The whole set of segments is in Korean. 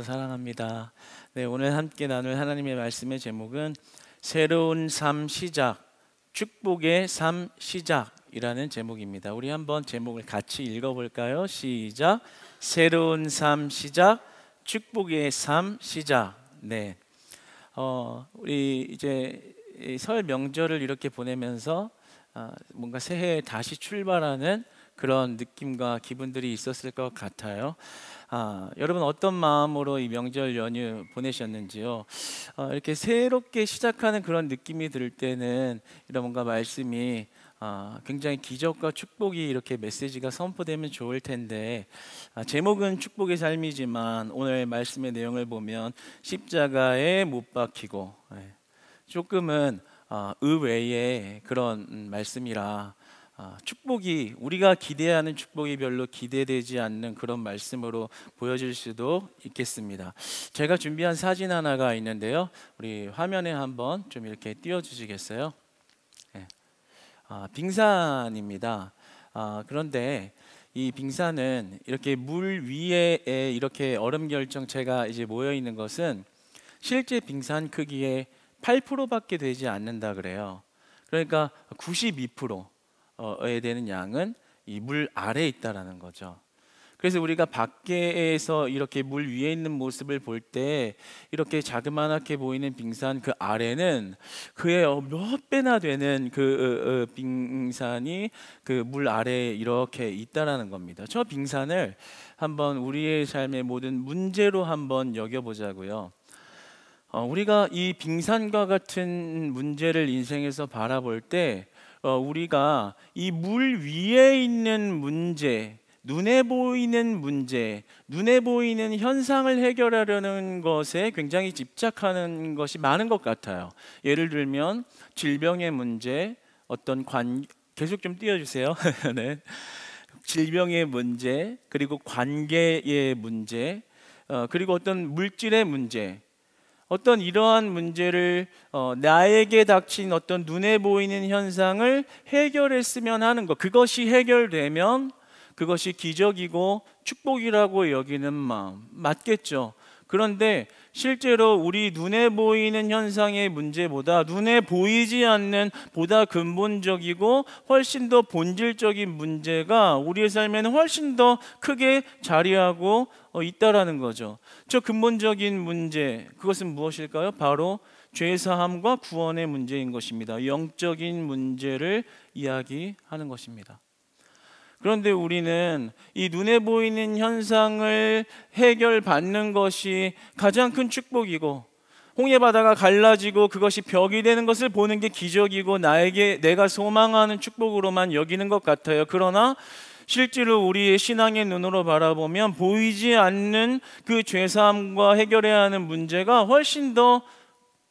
사랑합니다. 네, 오늘 함께 나눌 하나님의 말씀의 제목은 새로운 삶 시작, 축복의 삶 시작이라는 제목입니다. 우리 한번 제목을 같이 읽어볼까요? 시작. 새로운 삶 시작, 축복의 삶 시작. 네, 우리 이제 설 명절을 이렇게 보내면서 뭔가 새해에 다시 출발하는 그런 느낌과 기분들이 있었을 것 같아요. 여러분 어떤 마음으로 이 명절 연휴 보내셨는지요? 이렇게 새롭게 시작하는 그런 느낌이 들 때는 이런 뭔가 말씀이 굉장히 기적과 축복이 이렇게 메시지가 선포되면 좋을 텐데, 제목은 축복의 삶이지만 오늘 말씀의 내용을 보면 십자가에 못 박히고 조금은 의외의 그런 말씀이라 축복이, 우리가 기대하는 축복이 별로 기대되지 않는 그런 말씀으로 보여질 수도 있겠습니다. 제가 준비한 사진 하나가 있는데요, 우리 화면에 한번 좀 이렇게 띄워주시겠어요? 네. 빙산입니다. 그런데 이 빙산은 이렇게 물 위에 이렇게 얼음 결정체가 이제 모여 있는 것은 실제 빙산 크기의 8%밖에 되지 않는다 그래요. 그러니까 92%에 되는 양은 이 물 아래에 있다라는 거죠. 그래서 우리가 밖에서 이렇게 물 위에 있는 모습을 볼 때 이렇게 자그마하게 보이는 빙산 그 아래는 그의 몇 배나 되는 그 빙산이 그 물 아래에 이렇게 있다라는 겁니다. 저 빙산을 한번 우리의 삶의 모든 문제로 한번 여겨보자고요. 우리가 이 빙산과 같은 문제를 인생에서 바라볼 때 우리가 이 물 위에 있는 문제, 눈에 보이는 문제, 눈에 보이는 현상을 해결하려는 것에 굉장히 집착하는 것이 많은 것 같아요. 예를 들면 질병의 문제, 계속 좀 띄워주세요. 네. 질병의 문제, 그리고 관계의 문제, 그리고 어떤 물질의 문제, 어떤 이러한 문제를 나에게 닥친 어떤 눈에 보이는 현상을 해결했으면 하는 것, 그것이 해결되면 그것이 기적이고 축복이라고 여기는 마음 맞겠죠. 그런데 실제로 우리 눈에 보이는 현상의 문제보다 눈에 보이지 않는 보다 근본적이고 훨씬 더 본질적인 문제가 우리의 삶에는 훨씬 더 크게 자리하고 있다라는 거죠. 저 근본적인 문제, 그것은 무엇일까요? 바로 죄사함과 구원의 문제인 것입니다. 영적인 문제를 이야기하는 것입니다. 그런데 우리는 이 눈에 보이는 현상을 해결받는 것이 가장 큰 축복이고, 홍해 바다가 갈라지고 그것이 벽이 되는 것을 보는 게 기적이고 내가 소망하는 축복으로만 여기는 것 같아요. 그러나 실제로 우리의 신앙의 눈으로 바라보면 보이지 않는 그 죄사함과 해결해야 하는 문제가 훨씬 더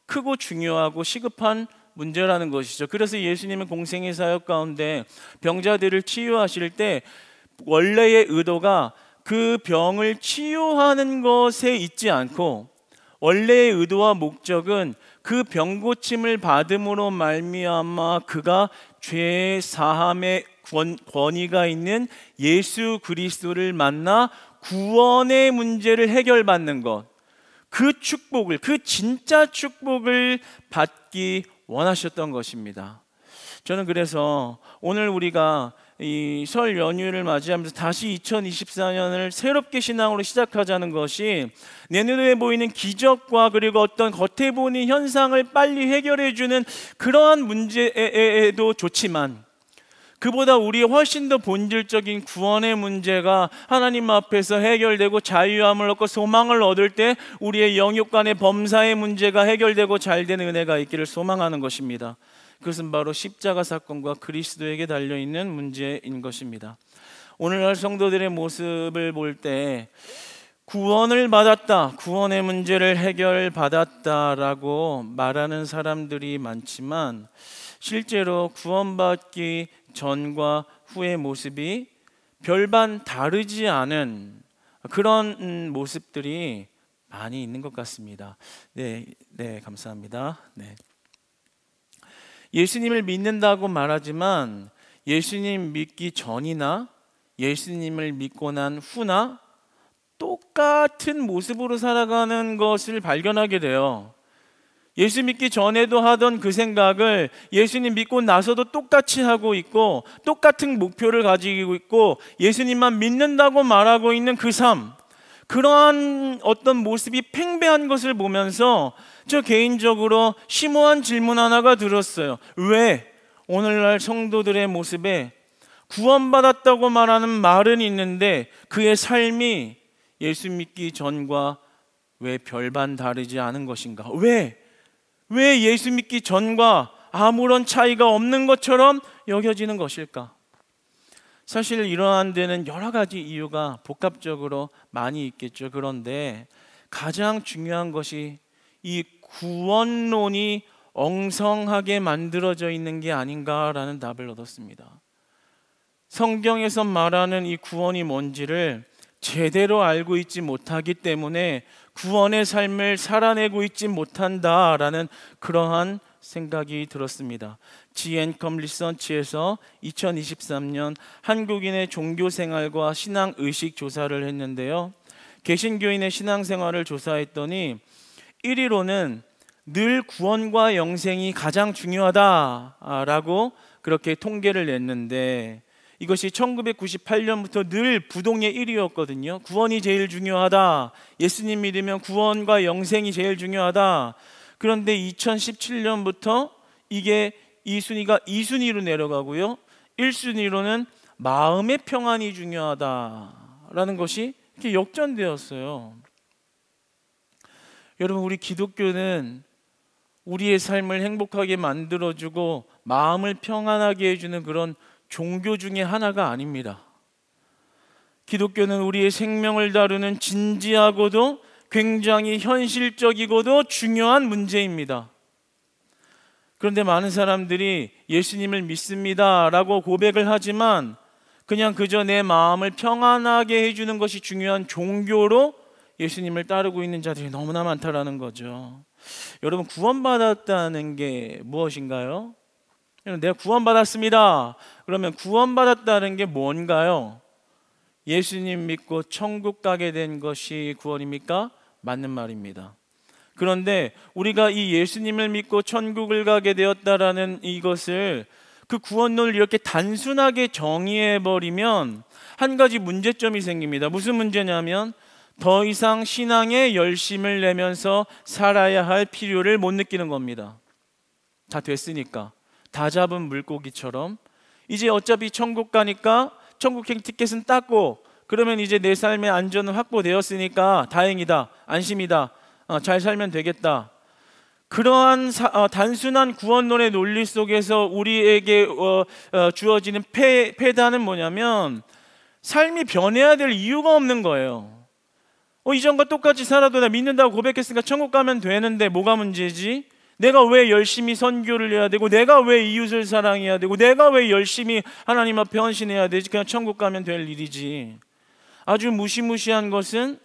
크고 중요하고 시급한 문제라는 것이죠. 그래서 예수님은 공생의 사역 가운데 병자들을 치유하실 때 원래의 의도가 그 병을 치유하는 것에 있지 않고, 원래의 의도와 목적은 그 병 고침을 받음으로 말미암아 그가 죄 사함의 권위가 있는 예수 그리스도를 만나 구원의 문제를 해결받는 것, 그 축복을, 그 진짜 축복을 받기 원하셨던 것입니다. 저는 그래서 오늘 우리가 이 설 연휴를 맞이하면서 다시 2024년을 새롭게 신앙으로 시작하자는 것이 내 눈에 보이는 기적과 그리고 어떤 겉에 보이는 현상을 빨리 해결해주는 그러한 문제에도 좋지만, 그보다 우리의 훨씬 더 본질적인 구원의 문제가 하나님 앞에서 해결되고 자유함을 얻고 소망을 얻을 때 우리의 영육간의 범사의 문제가 해결되고 잘되는 은혜가 있기를 소망하는 것입니다. 그것은 바로 십자가 사건과 그리스도에게 달려있는 문제인 것입니다. 오늘날 성도들의 모습을 볼 때 구원을 받았다, 구원의 문제를 해결받았다라고 말하는 사람들이 많지만, 실제로 구원받기 전과 후의 모습이 별반 다르지 않은 그런 모습들이 많이 있는 것 같습니다. 네, 감사합니다. 네. 예수님을 믿는다고 말하지만 예수님 믿기 전이나 예수님을 믿고 난 후나 똑같은 모습으로 살아가는 것을 발견하게 돼요. 예수 믿기 전에도 하던 그 생각을 예수님 믿고 나서도 똑같이 하고 있고, 똑같은 목표를 가지고 있고, 예수님만 믿는다고 말하고 있는 그 삶, 그러한 어떤 모습이 팽배한 것을 보면서 저 개인적으로 심오한 질문 하나가 들었어요. 왜 오늘날 성도들의 모습에 구원받았다고 말하는 말은 있는데 그의 삶이 예수 믿기 전과 왜 별반 다르지 않은 것인가? 왜 예수 믿기 전과 아무런 차이가 없는 것처럼 여겨지는 것일까? 사실 이러한 데는 여러 가지 이유가 복합적으로 많이 있겠죠. 그런데 가장 중요한 것이 이 구원론이 엉성하게 만들어져 있는 게 아닌가라는 답을 얻었습니다. 성경에서 말하는 이 구원이 뭔지를 제대로 알고 있지 못하기 때문에 구원의 삶을 살아내고 있지 못한다라는 그러한 생각이 들었습니다. 지앤컴 리서치에서 2023년 한국인의 종교생활과 신앙의식 조사를 했는데요, 개신교인의 신앙생활을 조사했더니 1위로는 늘 구원과 영생이 가장 중요하다라고 그렇게 통계를 냈는데, 이것이 1998년부터 늘 부동의 1위였거든요. 구원이 제일 중요하다, 예수님 믿으면 구원과 영생이 제일 중요하다. 그런데 2017년부터 이게 이 순위가 2순위로 내려가고요, 1순위로는 마음의 평안이 중요하다라는 것이 이렇게 역전되었어요. 여러분, 우리 기독교는 우리의 삶을 행복하게 만들어주고 마음을 평안하게 해주는 그런 종교 중에 하나가 아닙니다. 기독교는 우리의 생명을 다루는 진지하고도 굉장히 현실적이고도 중요한 문제입니다. 그런데 많은 사람들이 예수님을 믿습니다 라고 고백을 하지만 그냥 그저 내 마음을 평안하게 해주는 것이 중요한 종교로 예수님을 따르고 있는 자들이 너무나 많다라는 거죠. 여러분, 구원받았다는 게 무엇인가요? 내가 구원받았습니다. 그러면 구원받았다는 게 뭔가요? 예수님 믿고 천국 가게 된 것이 구원입니까? 맞는 말입니다. 그런데 우리가 이 예수님을 믿고 천국을 가게 되었다라는 이것을, 그 구원론을 이렇게 단순하게 정의해버리면 한 가지 문제점이 생깁니다. 무슨 문제냐면 더 이상 신앙에 열심을 내면서 살아야 할 필요를 못 느끼는 겁니다. 다 됐으니까, 다 잡은 물고기처럼 이제 어차피 천국 가니까 천국행 티켓은 땄고, 그러면 이제 내 삶의 안전은 확보되었으니까 다행이다, 안심이다, 잘 살면 되겠다. 그러한 단순한 구원론의 논리 속에서 우리에게 주어지는 패단은 뭐냐면 삶이 변해야 될 이유가 없는 거예요. 이전과 똑같이 살아도 나 믿는다고 고백했으니까 천국 가면 되는데 뭐가 문제지? 내가 왜 열심히 선교를 해야 되고, 내가 왜 이웃을 사랑해야 되고, 내가 왜 열심히 하나님 앞에 헌신해야 되지? 그냥 천국 가면 될 일이지. 아주 무시무시한 것은,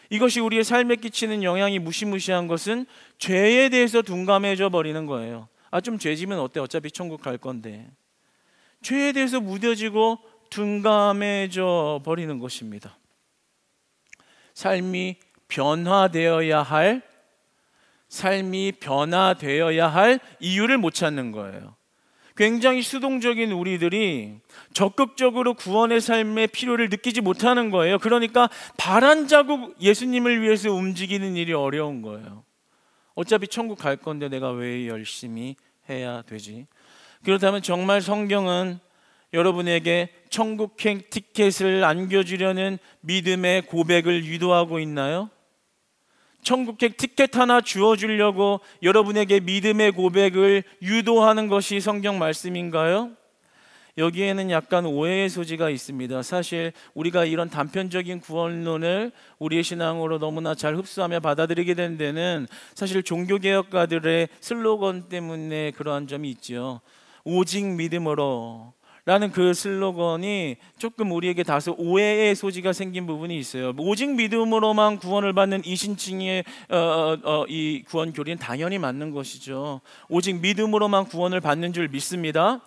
이것이 우리의 삶에 끼치는 영향이 무시무시한 것은 죄에 대해서 둔감해져 버리는 거예요. 좀 죄지면 어때? 어차피 천국 갈 건데. 죄에 대해서 무뎌지고 둔감해져 버리는 것입니다. 삶이 변화되어야 할 이유를 못 찾는 거예요. 굉장히 수동적인 우리들이 적극적으로 구원의 삶의 필요를 느끼지 못하는 거예요. 그러니까 발 한 자국 예수님을 위해서 움직이는 일이 어려운 거예요. 어차피 천국 갈 건데 내가 왜 열심히 해야 되지? 그렇다면 정말 성경은 여러분에게 천국행 티켓을 안겨주려는 믿음의 고백을 유도하고 있나요? 천국행 티켓 하나 주어주려고 여러분에게 믿음의 고백을 유도하는 것이 성경 말씀인가요? 여기에는 약간 오해의 소지가 있습니다. 사실 우리가 이런 단편적인 구원론을 우리의 신앙으로 너무나 잘 흡수하며 받아들이게 된 데는 사실 종교개혁가들의 슬로건 때문에 그러한 점이 있죠. 오직 믿음으로 라는 그 슬로건이 조금 우리에게 다소 오해의 소지가 생긴 부분이 있어요. 오직 믿음으로만 구원을 받는 이신칭의 이 구원 교리는 당연히 맞는 것이죠. 오직 믿음으로만 구원을 받는 줄 믿습니다.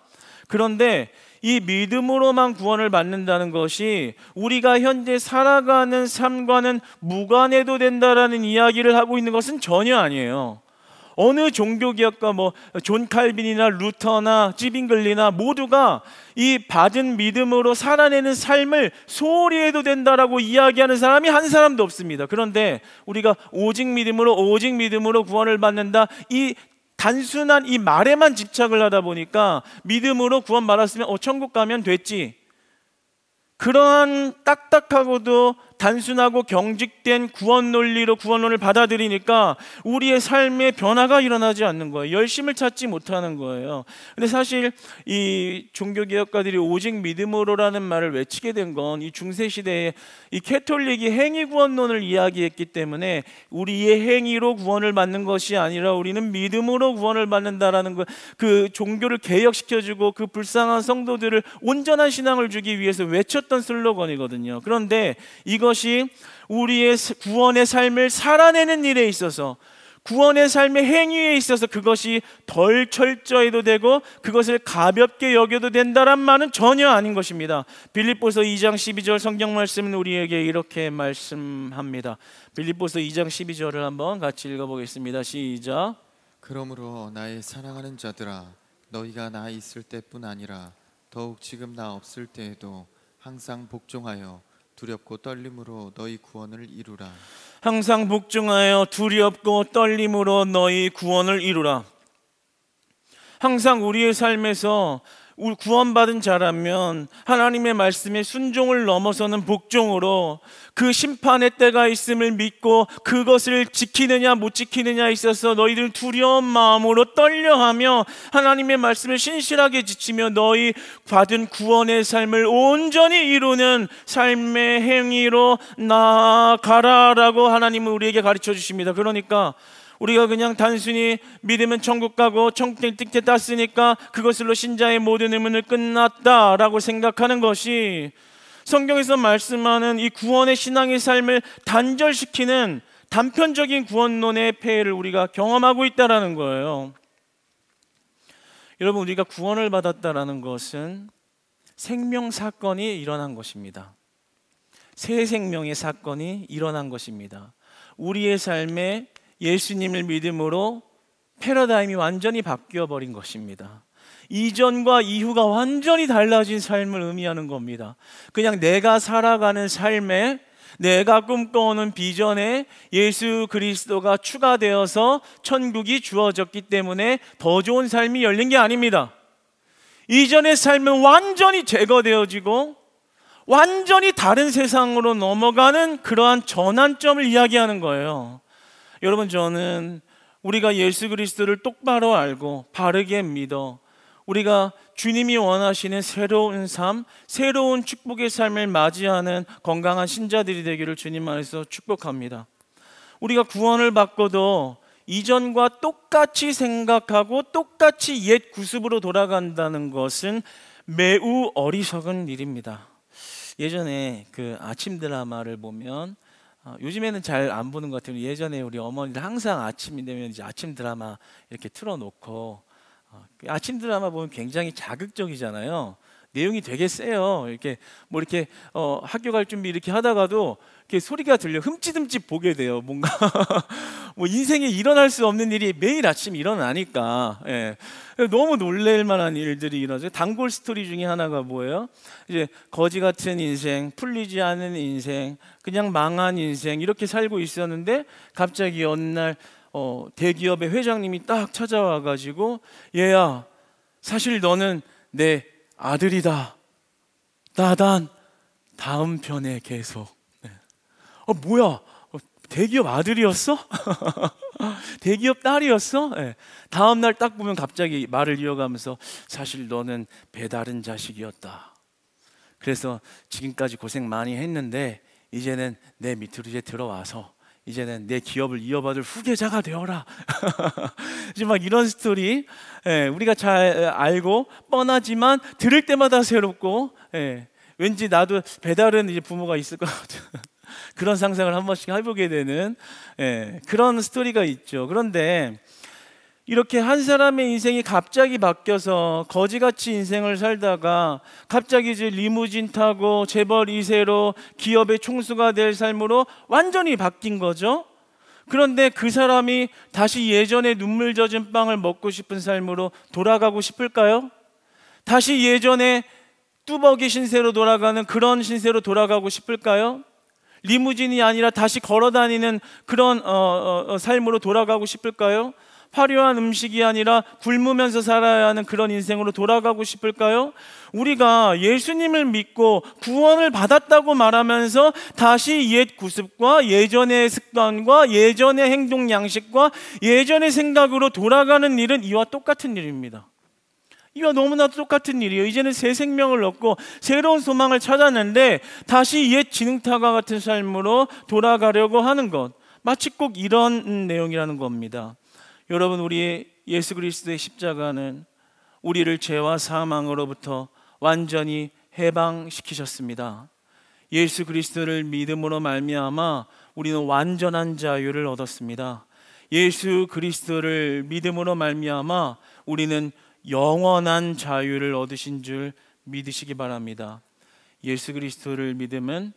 그런데 이 믿음으로만 구원을 받는다는 것이 우리가 현재 살아가는 삶과는 무관해도 된다라는 이야기를 하고 있는 것은 전혀 아니에요. 어느 종교개혁가 존 칼빈이나 루터나 찌빙글리나 모두가 이 받은 믿음으로 살아내는 삶을 소홀히 해도 된다라고 이야기하는 사람이 한 사람도 없습니다. 그런데 우리가 오직 믿음으로 구원을 받는다, 이 단순한 이 말에만 집착을 하다 보니까 믿음으로 구원받았으면 천국 가면 됐지, 그러한 딱딱하고도 단순하고 경직된 구원 논리로 구원론을 받아들이니까 우리의 삶에 변화가 일어나지 않는 거예요. 열심을 찾지 못하는 거예요. 근데 사실 이 종교개혁가들이 오직 믿음으로라는 말을 외치게 된 건 이 중세시대에 이 캐톨릭이 행위 구원론을 이야기했기 때문에 우리의 행위로 구원을 받는 것이 아니라 우리는 믿음으로 구원을 받는다라는 그 종교를 개혁시켜주고 그 불쌍한 성도들을 온전한 신앙을 주기 위해서 외쳤던 슬로건이거든요. 그런데 이것이 우리의 구원의 삶을 살아내는 일에 있어서, 구원의 삶의 행위에 있어서 그것이 덜 철저해도 되고 그것을 가볍게 여겨도 된다란 말은 전혀 아닌 것입니다. 빌립보서 2장 12절 성경 말씀은 우리에게 이렇게 말씀합니다. 빌립보서 2장 12절을 한번 같이 읽어보겠습니다. 시작. 그러므로 나의 사랑하는 자들아, 너희가 나 있을 때뿐 아니라 더욱 지금 나 없을 때에도 항상 복종하여 두렵고 떨림으로 너희 구원을 이루라. 항상 복종하여 두렵고 떨림으로 너희 구원을 이루라. 항상 우리의 삶에서 구원받은 자라면 하나님의 말씀에 순종을 넘어서는 복종으로 그 심판의 때가 있음을 믿고 그것을 지키느냐 못 지키느냐에 있어서 너희들 두려운 마음으로 떨려하며 하나님의 말씀을 신실하게 지키며 너희 받은 구원의 삶을 온전히 이루는 삶의 행위로 나아가라라고 하나님은 우리에게 가르쳐 주십니다. 그러니까 우리가 그냥 단순히 믿으면 천국 가고 천국의 뜻에 땄으니까 그것으로 신자의 모든 의문을 끝났다라고 생각하는 것이 성경에서 말씀하는 이 구원의 신앙의 삶을 단절시키는 단편적인 구원론의 폐해를 우리가 경험하고 있다는 거예요. 여러분, 우리가 구원을 받았다는 것은 생명 사건이 일어난 것입니다. 새 생명의 사건이 일어난 것입니다. 우리의 삶에 예수님을 믿음으로 패러다임이 완전히 바뀌어 버린 것입니다. 이전과 이후가 완전히 달라진 삶을 의미하는 겁니다. 그냥 내가 살아가는 삶에, 내가 꿈꿔오는 비전에 예수 그리스도가 추가되어서 천국이 주어졌기 때문에 더 좋은 삶이 열린 게 아닙니다. 이전의 삶은 완전히 제거되어지고 완전히 다른 세상으로 넘어가는 그러한 전환점을 이야기하는 거예요. 여러분, 저는 우리가 예수 그리스도를 똑바로 알고 바르게 믿어 우리가 주님이 원하시는 새로운 삶, 새로운 축복의 삶을 맞이하는 건강한 신자들이 되기를 주님 안에서 축복합니다. 우리가 구원을 받고도 이전과 똑같이 생각하고 똑같이 옛 구습으로 돌아간다는 것은 매우 어리석은 일입니다. 예전에 그 아침 드라마를 보면, 요즘에는 잘 안 보는 것 같아요. 예전에 우리 어머니들 항상 아침이 되면 이제 아침 드라마 이렇게 틀어놓고, 아침 드라마 보면 굉장히 자극적이잖아요. 내용이 되게 세요. 이렇게 학교 갈 준비 이렇게 하다가도 이렇게 소리가 들려 흠칫흠칫 보게 돼요. 뭔가 인생에 일어날 수 없는 일이 매일 아침 일어나니까, 너무 놀랄 만한 일들이 일어나죠. 단골 스토리 중에 하나가 뭐예요? 이제 거지 같은 인생, 풀리지 않은 인생, 그냥 망한 인생 이렇게 살고 있었는데 갑자기 어느 날 대기업의 회장님이 딱 찾아와가지고, 얘야, 사실 너는 내 아들이다. 따단 다음 편에 계속. 뭐야? 대기업 아들이었어? 대기업 딸이었어? 다음 날 딱 보면 갑자기 말을 이어가면서 사실 너는 배다른 자식이었다. 그래서 지금까지 고생 많이 했는데 이제는 내 밑으로 이제 들어와서 이제는 내 기업을 이어받을 후계자가 되어라. 이제 막 이런 스토리, 우리가 잘 알고 뻔하지만 들을 때마다 새롭고, 왠지 나도 배다른 이제 부모가 있을 것 같은 그런 상상을 한 번씩 해보게 되는 그런 스토리가 있죠. 그런데 이렇게 한 사람의 인생이 갑자기 바뀌어서 거지같이 인생을 살다가 갑자기 이제 리무진 타고 재벌 2세로 기업의 총수가 될 삶으로 완전히 바뀐 거죠. 그런데 그 사람이 다시 예전에 눈물 젖은 빵을 먹고 싶은 삶으로 돌아가고 싶을까요? 다시 예전에 뚜벅이 신세로 돌아가는 그런 신세로 돌아가고 싶을까요? 리무진이 아니라 다시 걸어다니는 그런 삶으로 돌아가고 싶을까요? 화려한 음식이 아니라 굶으면서 살아야 하는 그런 인생으로 돌아가고 싶을까요? 우리가 예수님을 믿고 구원을 받았다고 말하면서 다시 옛 구습과 예전의 습관과 예전의 행동 양식과 예전의 생각으로 돌아가는 일은 이와 똑같은 일입니다. 이와 너무나도 똑같은 일이에요. 이제는 새 생명을 얻고 새로운 소망을 찾았는데 다시 옛 진흙탕과 같은 삶으로 돌아가려고 하는 것, 마치 꼭 이런 내용이라는 겁니다. 여러분, 우리 예수 그리스도의 십자가는 우리를 죄와 사망으로부터 완전히 해방시키셨습니다. 예수 그리스도를 믿음으로 말미암아 우리는 완전한 자유를 얻었습니다. 예수 그리스도를 믿음으로 말미암아 우리는 영원한 자유를 얻으신 줄 믿으시기 바랍니다. 예수 그리스도를 믿으면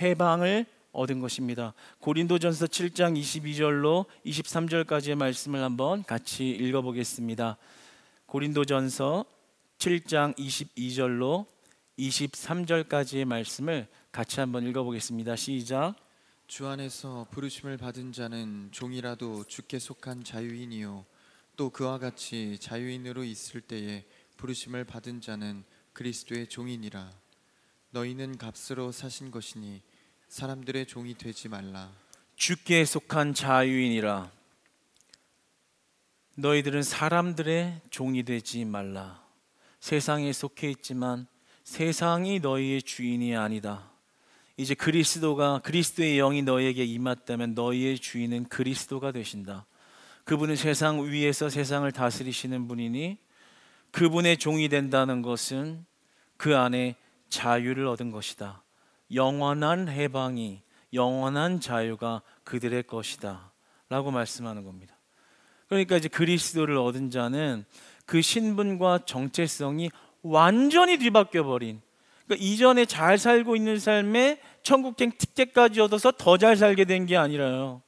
해방을 얻은 것입니다. 고린도전서 7장 22절로 23절까지의 말씀을 한번 같이 읽어보겠습니다. 고린도전서 7장 22절로 23절까지의 말씀을 같이 한번 읽어보겠습니다. 시작. 주 안에서 부르심을 받은 자는 종이라도 주께 속한 자유인이요 또 그와 같이 자유인으로 있을 때에 부르심을 받은 자는 그리스도의 종이니라. 너희는 값으로 사신 것이니 사람들의 종이 되지 말라. 주께 속한 자유인이라. 너희들은 사람들의 종이 되지 말라. 세상에 속해 있지만 세상이 너희의 주인이 아니다. 이제 그리스도의 영이 너희에게 임했다면 너희의 주인은 그리스도가 되신다. 그분은 세상 위에서 세상을 다스리시는 분이니 그분의 종이 된다는 것은 그 안에 자유를 얻은 것이다. 영원한 해방이, 영원한 자유가 그들의 것이다 라고 말씀하는 겁니다. 그러니까 이제 그리스도를 얻은 자는 그 신분과 정체성이 완전히 뒤바뀌어 버린, 그러니까 이전에 잘 살고 있는 삶에 천국행 티켓까지 얻어서 더 잘 살게 된 게 아니라요,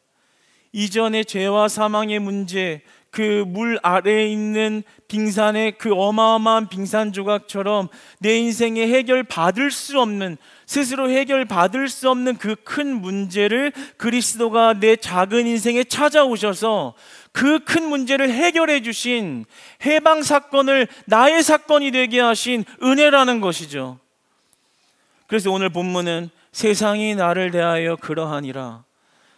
이전의 죄와 사망의 문제, 그 물 아래에 있는 빙산의 그 어마어마한 빙산 조각처럼 내 인생에 해결받을 수 없는, 스스로 해결받을 수 없는 그 큰 문제를 그리스도가 내 작은 인생에 찾아오셔서 그 큰 문제를 해결해 주신 해방 사건을 나의 사건이 되게 하신 은혜라는 것이죠. 그래서 오늘 본문은 세상이 나를 대하여 그러하니라.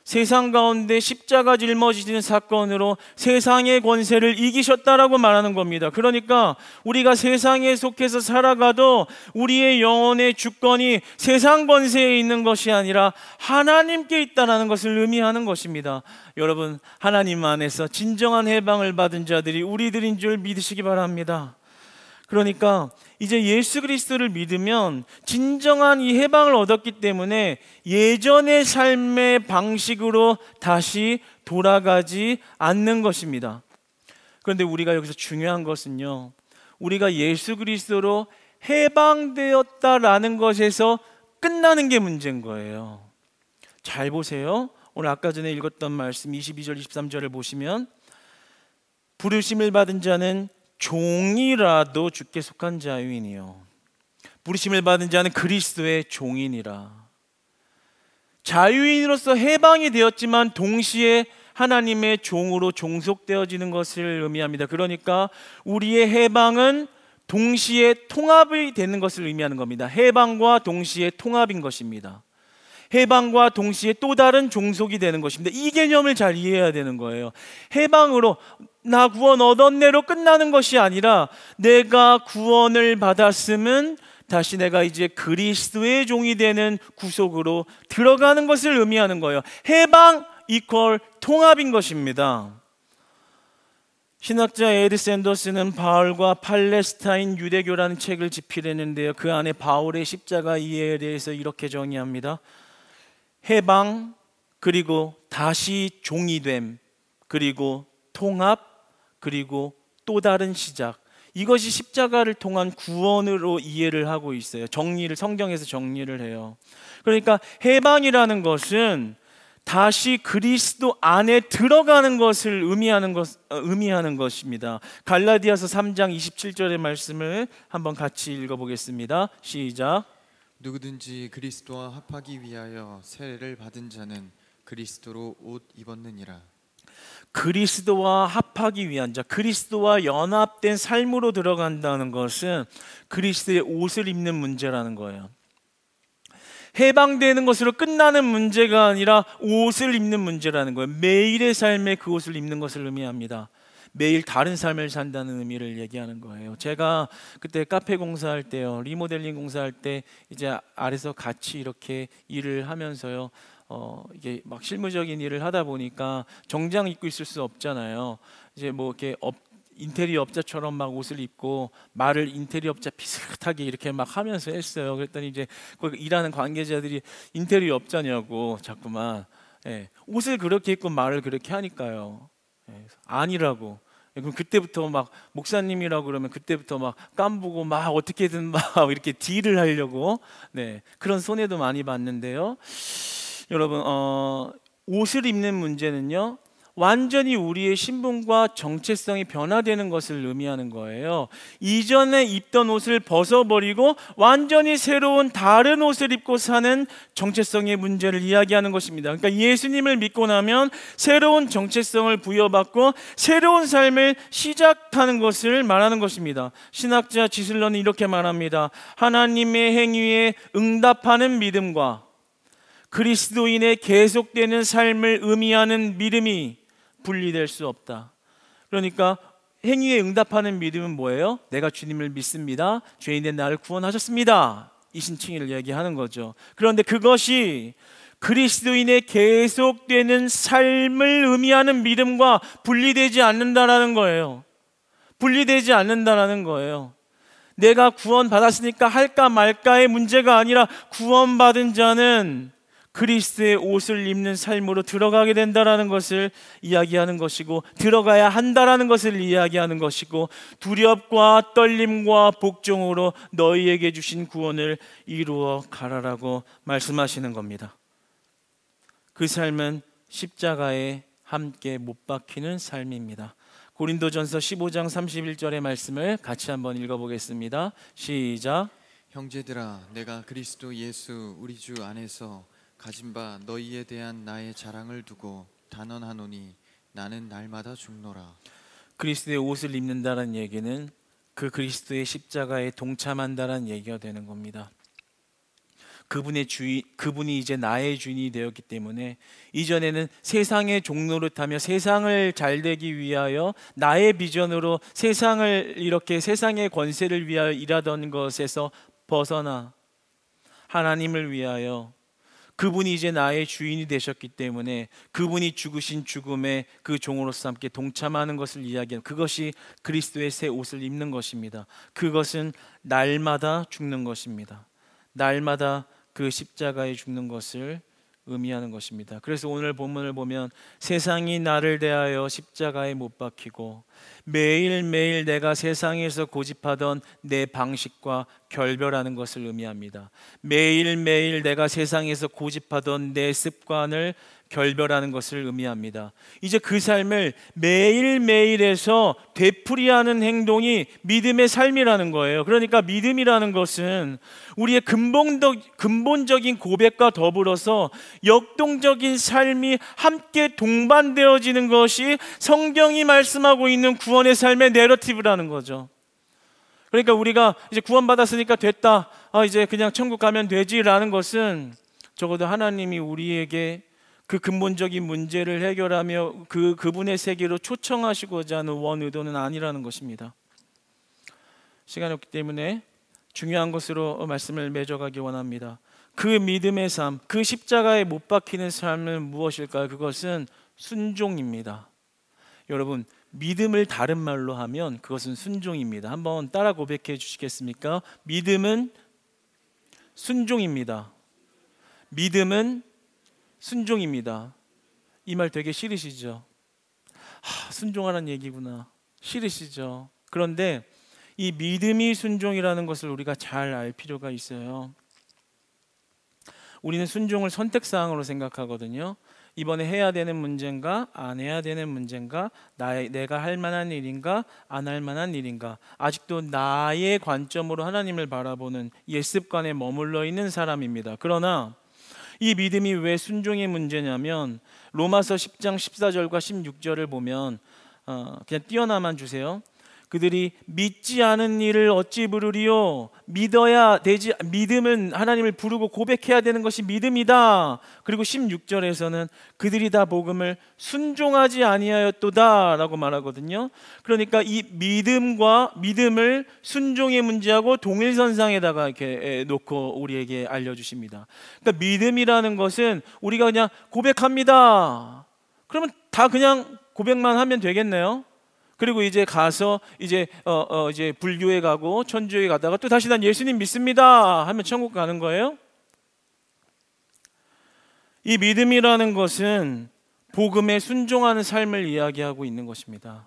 세상 가운데 십자가 짊어지는 사건으로 세상의 권세를 이기셨다라고 말하는 겁니다. 그러니까 우리가 세상에 속해서 살아가도 우리의 영혼의 주권이 세상 권세에 있는 것이 아니라 하나님께 있다는 것을 의미하는 것입니다. 여러분, 하나님 안에서 진정한 해방을 받은 자들이 우리들인 줄 믿으시기 바랍니다. 그러니까 이제 예수 그리스도를 믿으면 진정한 이 해방을 얻었기 때문에 예전의 삶의 방식으로 다시 돌아가지 않는 것입니다. 그런데 우리가 여기서 중요한 것은요, 우리가 예수 그리스도로 해방되었다라는 것에서 끝나는 게 문제인 거예요. 잘 보세요. 오늘 아까 전에 읽었던 말씀 22절 23절을 보시면 부르심을 받은 자는 종이라도 주께 속한 자유인이요 부르심을 받은 자는 그리스도의 종이니라. 자유인으로서 해방이 되었지만 동시에 하나님의 종으로 종속되어지는 것을 의미합니다. 그러니까 우리의 해방은 동시에 통합이 되는 것을 의미하는 겁니다. 해방과 동시에 통합인 것입니다. 해방과 동시에 또 다른 종속이 되는 것입니다. 이 개념을 잘 이해해야 되는 거예요. 해방으로 나 구원 얻었네로 끝나는 것이 아니라 내가 구원을 받았음은 다시 내가 이제 그리스도의 종이 되는 구속으로 들어가는 것을 의미하는 거예요. 해방 이퀄 통합인 것입니다. 신학자 에드 샌더스는 바울과 팔레스타인 유대교라는 책을 집필했는데요, 그 안에 바울의 십자가 이해에 대해서 이렇게 정의합니다. 해방, 그리고 다시 종이됨, 그리고 통합, 그리고 또 다른 시작. 이것이 십자가를 통한 구원으로 이해를 하고 있어요. 성경에서 정리를 해요. 그러니까 해방이라는 것은 다시 그리스도 안에 들어가는 것을 의미하는 것입니다. 갈라디아서 3장 27절의 말씀을 한번 같이 읽어보겠습니다. 시작. 누구든지 그리스도와 합하기 위하여 세례를 받은 자는 그리스도로 옷 입었느니라. 그리스도와 합하기 위한 자, 그리스도와 연합된 삶으로 들어간다는 것은 그리스도의 옷을 입는 문제라는 거예요. 해방되는 것으로 끝나는 문제가 아니라 옷을 입는 문제라는 거예요. 매일의 삶에 그 옷을 입는 것을 의미합니다. 매일 다른 삶을 산다는 의미를 얘기하는 거예요. 제가 그때 카페 공사할 때요, 리모델링 공사할 때 이제 아래서 같이 이렇게 일을 하면서요, 이게 막 실무적인 일을 하다 보니까 정장 입고 있을 수 없잖아요. 이제 뭐 이렇게 인테리어 업자처럼 막 옷을 입고 말을 인테리어 업자 비슷하게 이렇게 막 하면서 했어요. 그랬더니 이제 거기 일하는 관계자들이 인테리어 업자냐고 자꾸만, 예, 옷을 그렇게 입고 말을 그렇게 하니까요. 예, 아니라고. 그럼 그때부터 막 목사님이라고 그러면 그때부터 막 깜보고 막 어떻게든 막 이렇게 딜을 하려고, 네, 그런 손해도 많이 봤는데요. 여러분, 옷을 입는 문제는요, 완전히 우리의 신분과 정체성이 변화되는 것을 의미하는 거예요. 이전에 입던 옷을 벗어버리고 완전히 새로운 다른 옷을 입고 사는 정체성의 문제를 이야기하는 것입니다. 그러니까 예수님을 믿고 나면 새로운 정체성을 부여받고 새로운 삶을 시작하는 것을 말하는 것입니다. 신학자 지슬러는 이렇게 말합니다. 하나님의 행위에 응답하는 믿음과 그리스도인의 계속되는 삶을 의미하는 믿음이 분리될 수 없다. 그러니까 행위에 응답하는 믿음은 뭐예요? 내가 주님을 믿습니다. 죄인된 나를 구원하셨습니다. 이 신칭의를 얘기하는 거죠. 그런데 그것이 그리스도인의 계속되는 삶을 의미하는 믿음과 분리되지 않는다라는 거예요. 분리되지 않는다라는 거예요. 내가 구원받았으니까 할까 말까의 문제가 아니라 구원받은 자는 그리스도의 옷을 입는 삶으로 들어가게 된다라는 것을 이야기하는 것이고, 들어가야 한다라는 것을 이야기하는 것이고, 두렵과 떨림과 복종으로 너희에게 주신 구원을 이루어 가라라고 말씀하시는 겁니다. 그 삶은 십자가에 함께 못 박히는 삶입니다. 고린도전서 15장 31절의 말씀을 같이 한번 읽어보겠습니다. 시작. 형제들아, 내가 그리스도 예수 우리 주 안에서 가진 바 너희에 대한 나의 자랑을 두고 단언하노니 나는 날마다 죽노라. 그리스도의 옷을 입는다는 얘기는 그 그리스도의 십자가에 동참한다는 얘기가 되는 겁니다. 그분이 이제 나의 주인이 되었기 때문에 이전에는 세상의 종로를 타며 세상을 잘 되기 위하여 나의 비전으로 세상의 권세를 위하여 일하던 것에서 벗어나 하나님을 위하여, 그분이 이제 나의 주인이 되셨기 때문에 그분이 죽으신 죽음에 그 종으로서 함께 동참하는 것을 이야기하는, 그것이 그리스도의 새 옷을 입는 것입니다. 그것은 날마다 죽는 것입니다. 날마다 그 십자가에 죽는 것을 의미하는 것입니다. 그래서 오늘 본문을 보면 세상이 나를 대하여 십자가에 못 박히고 매일매일 내가 세상에서 고집하던 내 방식과 결별하는 것을 의미합니다. 매일매일 내가 세상에서 고집하던 내 습관을 결별하는 것을 의미합니다. 이제 그 삶을 매일매일에서 되풀이하는 행동이 믿음의 삶이라는 거예요. 그러니까 믿음이라는 것은 우리의 근본적인 고백과 더불어서 역동적인 삶이 함께 동반되어지는 것이 성경이 말씀하고 있는 구원의 삶의 내러티브라는 거죠. 그러니까 우리가 이제 구원받았으니까 됐다, 이제 그냥 천국 가면 되지라는 것은 적어도 하나님이 우리에게 그 근본적인 문제를 해결하며 그분의 세계로 초청하시고자 하는 원 의도는 아니라는 것입니다. 시간이 없기 때문에 중요한 것으로 말씀을 맺어가기 원합니다. 그 믿음의 삶, 그 십자가에 못 박히는 삶은 무엇일까요? 그것은 순종입니다. 여러분, 믿음을 다른 말로 하면 그것은 순종입니다. 한번 따라 고백해 주시겠습니까? 믿음은 순종입니다. 믿음은 순종입니다. 이 말 되게 싫으시죠? 순종하라는 얘기구나. 싫으시죠. 그런데 이 믿음이 순종이라는 것을 우리가 잘 알 필요가 있어요. 우리는 순종을 선택사항으로 생각하거든요. 이번에 해야 되는 문제인가 안 해야 되는 문제인가, 내가 할 만한 일인가 안 할 만한 일인가, 아직도 나의 관점으로 하나님을 바라보는 옛 습관에 머물러 있는 사람입니다. 그러나 이 믿음이 왜 순종의 문제냐면 로마서 10장 14절과 16절을 보면 그냥 띄어나만 주세요. 그들이 믿지 않은 일을 어찌 부르리요? 믿어야 되지. 믿음은 하나님을 부르고 고백해야 되는 것이 믿음이다. 그리고 16절에서는 그들이 다 복음을 순종하지 아니하였도다 라고 말하거든요. 그러니까 이 믿음을 순종의 문제하고 동일선상에다가 이렇게 놓고 우리에게 알려주십니다. 그러니까 믿음이라는 것은 우리가 그냥 고백합니다. 그러면 다 그냥 고백만 하면 되겠네요. 그리고 이제 가서 이제 불교에 가고 천주교에 가다가 또 다시 난 예수님 믿습니다 하면 천국 가는 거예요? 이 믿음이라는 것은 복음에 순종하는 삶을 이야기하고 있는 것입니다.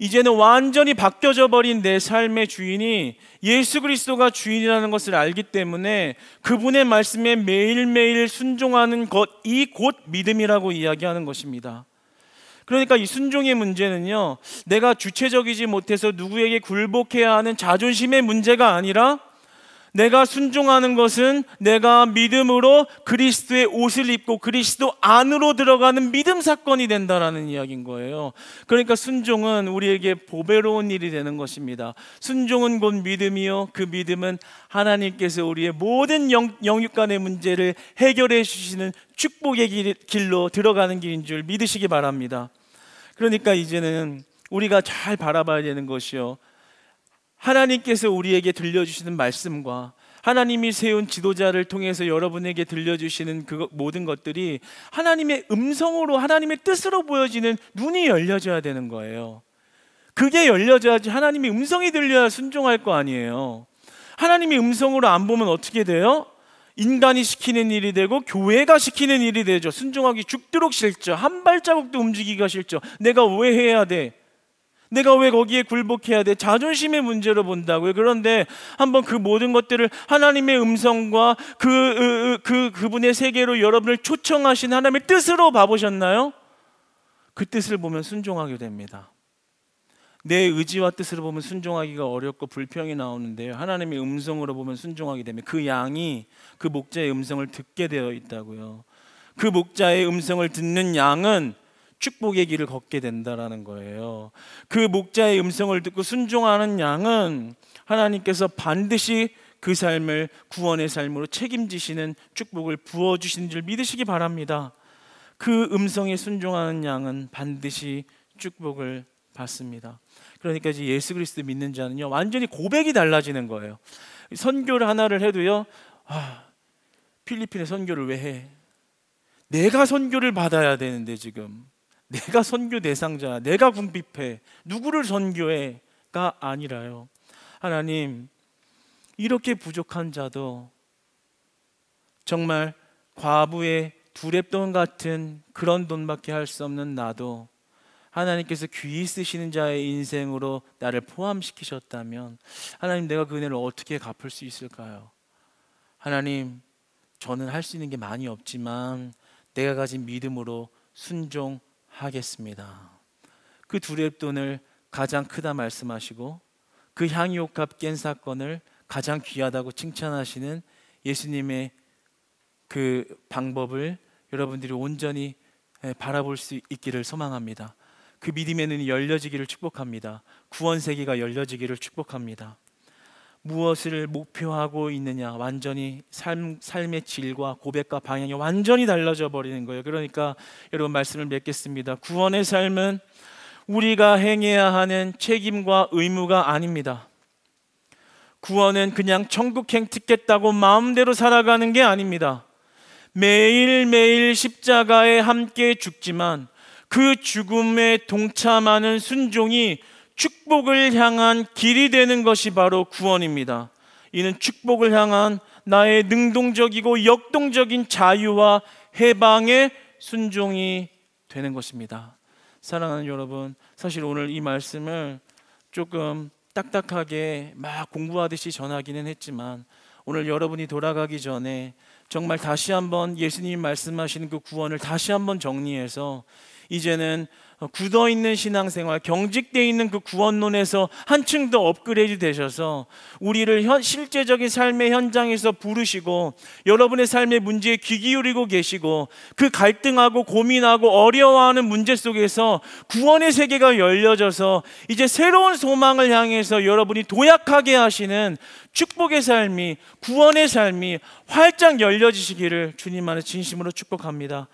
이제는 완전히 바뀌어져 버린 내 삶의 주인이 예수 그리스도가 주인이라는 것을 알기 때문에 그분의 말씀에 매일매일 순종하는 것, 이 곧 믿음이라고 이야기하는 것입니다. 그러니까 이 순종의 문제는요, 내가 주체적이지 못해서 누구에게 굴복해야 하는 자존심의 문제가 아니라 내가 순종하는 것은 내가 믿음으로 그리스도의 옷을 입고 그리스도 안으로 들어가는 믿음 사건이 된다라는 이야기인 거예요. 그러니까 순종은 우리에게 보배로운 일이 되는 것입니다. 순종은 곧 믿음이요, 그 믿음은 하나님께서 우리의 모든 영육간의 문제를 해결해 주시는 축복의 길로 들어가는 길인 줄 믿으시기 바랍니다. 그러니까 이제는 우리가 잘 바라봐야 되는 것이요, 하나님께서 우리에게 들려주시는 말씀과 하나님이 세운 지도자를 통해서 여러분에게 들려주시는 그 모든 것들이 하나님의 음성으로, 하나님의 뜻으로 보여지는 눈이 열려져야 되는 거예요. 그게 열려져야지 하나님의 음성이 들려야 순종할 거 아니에요. 하나님의 음성으로 안 보면 어떻게 돼요? 인간이 시키는 일이 되고 교회가 시키는 일이 되죠. 순종하기 죽도록 싫죠. 한 발자국도 움직이기가 싫죠. 내가 왜 해야 돼? 내가 왜 거기에 굴복해야 돼? 자존심의 문제로 본다고요. 그런데 한번 그 모든 것들을 하나님의 음성과 그분의 세계로 여러분을 초청하신 하나님의 뜻으로 봐보셨나요? 그 뜻을 보면 순종하게 됩니다. 내 의지와 뜻으로 보면 순종하기가 어렵고 불평이 나오는데요, 하나님의 음성으로 보면 순종하게 되면 그 양이 그 목자의 음성을 듣게 되어 있다고요. 그 목자의 음성을 듣는 양은 축복의 길을 걷게 된다라는 거예요. 그 목자의 음성을 듣고 순종하는 양은 하나님께서 반드시 그 삶을 구원의 삶으로 책임지시는 축복을 부어주시는 줄 믿으시기 바랍니다. 그 음성에 순종하는 양은 반드시 축복을 받습니다. 그러니까 이제 예수 그리스도 믿는 자는요, 완전히 고백이 달라지는 거예요. 선교를 하나를 해도요, 필리핀에 선교를 왜 해? 내가 선교를 받아야 되는데 지금 내가 선교 대상자, 내가 궁핍해, 누구를 선교해가 아니라요, 하나님, 이렇게 부족한 자도, 정말 과부의 두렙돈 같은 그런 돈밖에 할 수 없는 나도 하나님께서 귀히 쓰시는 자의 인생으로 나를 포함시키셨다면 하나님, 내가 그 은혜를 어떻게 갚을 수 있을까요? 하나님, 저는 할 수 있는 게 많이 없지만 내가 가진 믿음으로 순종하겠습니다. 그 두렙돈을 가장 크다 말씀하시고 그 향유옥합 깬 사건을 가장 귀하다고 칭찬하시는 예수님의 그 방법을 여러분들이 온전히 바라볼 수 있기를 소망합니다. 그 믿음의 눈이 열려지기를 축복합니다. 구원 세계가 열려지기를 축복합니다. 무엇을 목표하고 있느냐, 완전히 삶의 질과 고백과 방향이 완전히 달라져 버리는 거예요. 그러니까 여러분, 말씀을 맺겠습니다. 구원의 삶은 우리가 행해야 하는 책임과 의무가 아닙니다. 구원은 그냥 천국행 티켓 따고 마음대로 살아가는 게 아닙니다. 매일매일 십자가에 함께 죽지만 그 죽음에 동참하는 순종이 축복을 향한 길이 되는 것이 바로 구원입니다. 이는 축복을 향한 나의 능동적이고 역동적인 자유와 해방의 순종이 되는 것입니다. 사랑하는 여러분, 사실 오늘 이 말씀을 조금 딱딱하게 막 공부하듯이 전하기는 했지만, 오늘 여러분이 돌아가기 전에 정말 다시 한번 예수님이 말씀하시는 그 구원을 다시 한번 정리해서, 이제는 굳어있는 신앙생활, 경직되어 있는 그 구원론에서 한층 더 업그레이드 되셔서 우리를 실제적인 삶의 현장에서 부르시고 여러분의 삶의 문제에 귀 기울이고 계시고, 그 갈등하고 고민하고 어려워하는 문제 속에서 구원의 세계가 열려져서 이제 새로운 소망을 향해서 여러분이 도약하게 하시는 축복의 삶이, 구원의 삶이 활짝 열려지시기를 주님 안에 진심으로 축복합니다.